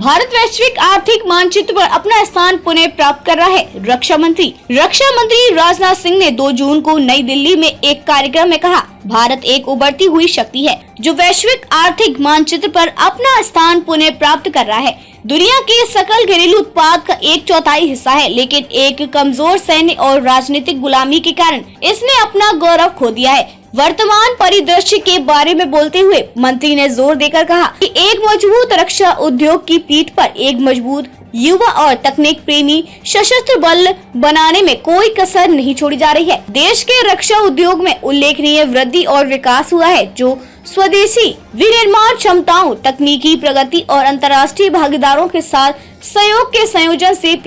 भारत वैश्विक आर्थिक मानचित्र पर अपना स्थान पुनः प्राप्त कर रहा है। रक्षा मंत्री राजनाथ सिंह ने 2 जून को नई दिल्ली में एक कार्यक्रम में कहा, भारत एक उभरती हुई शक्ति है जो वैश्विक आर्थिक मानचित्र पर अपना स्थान पुनः प्राप्त कर रहा है। दुनिया के सकल घरेलू उत्पाद का 1/4 हिस्सा है, लेकिन एक कमजोर सैन्य और राजनीतिक गुलामी के कारण इसने अपना गौरव खो दिया है। वर्तमान परिदृश्य के बारे में बोलते हुए मंत्री ने जोर देकर कहा कि एक मजबूत रक्षा उद्योग की पीठ पर एक मजबूत युवा और तकनीक प्रेमी सशस्त्र बल बनाने में कोई कसर नहीं छोड़ी जा रही है। देश के रक्षा उद्योग में उल्लेखनीय वृद्धि और विकास हुआ है, जो स्वदेशी विनिर्माण क्षमताओं, तकनीकी प्रगति और अंतर्राष्ट्रीय भागीदारों के साथ सहयोग के संयोजन से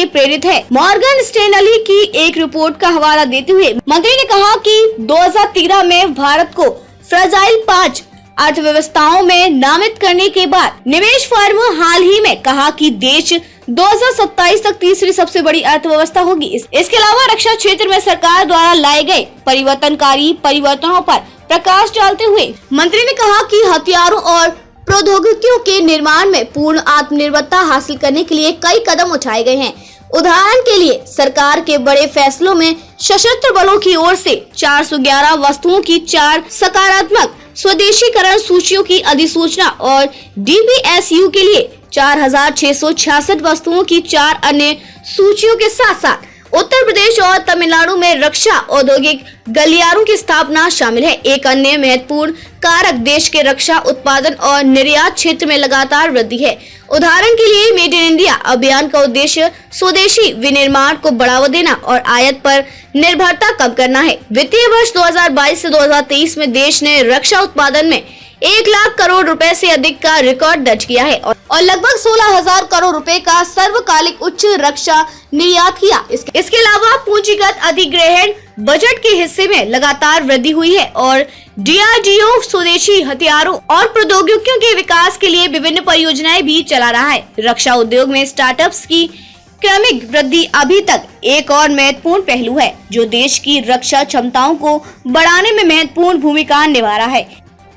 प्रेरित है। मॉर्गन स्टैनली की एक रिपोर्ट का हवाला देते हुए मंत्री ने कहा कि 2013 में भारत को फ्रेजाइल 5 अर्थव्यवस्थाओं में नामित करने के बाद निवेश फर्म हाल ही में कहा कि देश 2027 तक तीसरी सबसे बड़ी अर्थव्यवस्था होगी। इसके अलावा रक्षा क्षेत्र में सरकार द्वारा लाए गए परिवर्तनकारी परिवर्तनों पर प्रकाश डालते हुए मंत्री ने कहा कि हथियारों और प्रौद्योगिकियों के निर्माण में पूर्ण आत्मनिर्भरता हासिल करने के लिए कई कदम उठाए गए हैं। उदाहरण के लिए सरकार के बड़े फैसलों में सशस्त्र बलों की ओर से 411 वस्तुओं की 4 सकारात्मक स्वदेशीकरण सूचियों की अधिसूचना और DBSU के लिए 4666 वस्तुओं की 4 अन्य सूचियों के साथ साथ उत्तर प्रदेश और तमिलनाडु में रक्षा औद्योगिक गलियारों की स्थापना शामिल है। एक अन्य महत्वपूर्ण कारक देश के रक्षा उत्पादन और निर्यात क्षेत्र में लगातार वृद्धि है। उदाहरण के लिए मेड इन इंडिया अभियान का उद्देश्य स्वदेशी विनिर्माण को बढ़ावा देना और आयात पर निर्भरता कम करना है। वित्तीय वर्ष 2022 से 2023 में देश ने रक्षा उत्पादन में 1 लाख करोड़ रुपए से अधिक का रिकॉर्ड दर्ज किया है और लगभग 16,000 करोड़ रुपए का सर्वकालिक उच्च रक्षा निर्यात किया। इसके अलावा पूंजीगत अधिग्रहण बजट के हिस्से में लगातार वृद्धि हुई है और DRDO स्वदेशी हथियारों और प्रौद्योगिकियों के विकास के लिए विभिन्न परियोजनाएं भी चला रहा है। रक्षा उद्योग में स्टार्टअप्स की क्रमिक वृद्धि अभी तक एक और महत्वपूर्ण पहलू है, जो देश की रक्षा क्षमताओं को बढ़ाने में महत्वपूर्ण भूमिका निभा रहा है।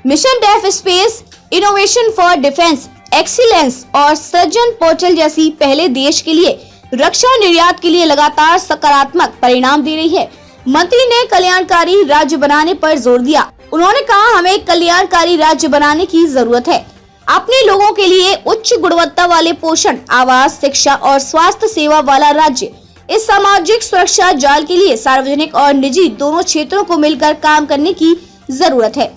Mission def space, innovation for defence excellence और सृजन पोर्टल जैसी पहले देश के लिए रक्षा निर्यात के लिए लगातार सकारात्मक परिणाम दे रही है। मंत्री ने कल्याणकारी राज्य बनाने पर जोर दिया। उन्होंने कहा, हमें कल्याणकारी राज्य बनाने की जरूरत है। अपने लोगों के लिए उच्च गुणवत्ता वाले पोषण, आवास, शिक्षा और स्वास्थ्य सेवा वाला राज्य। इस सामाजिक सुरक्षा जाल के लिए सार्वजनिक और निजी दोनों क्षेत्रों को मिलकर काम करने की जरूरत है।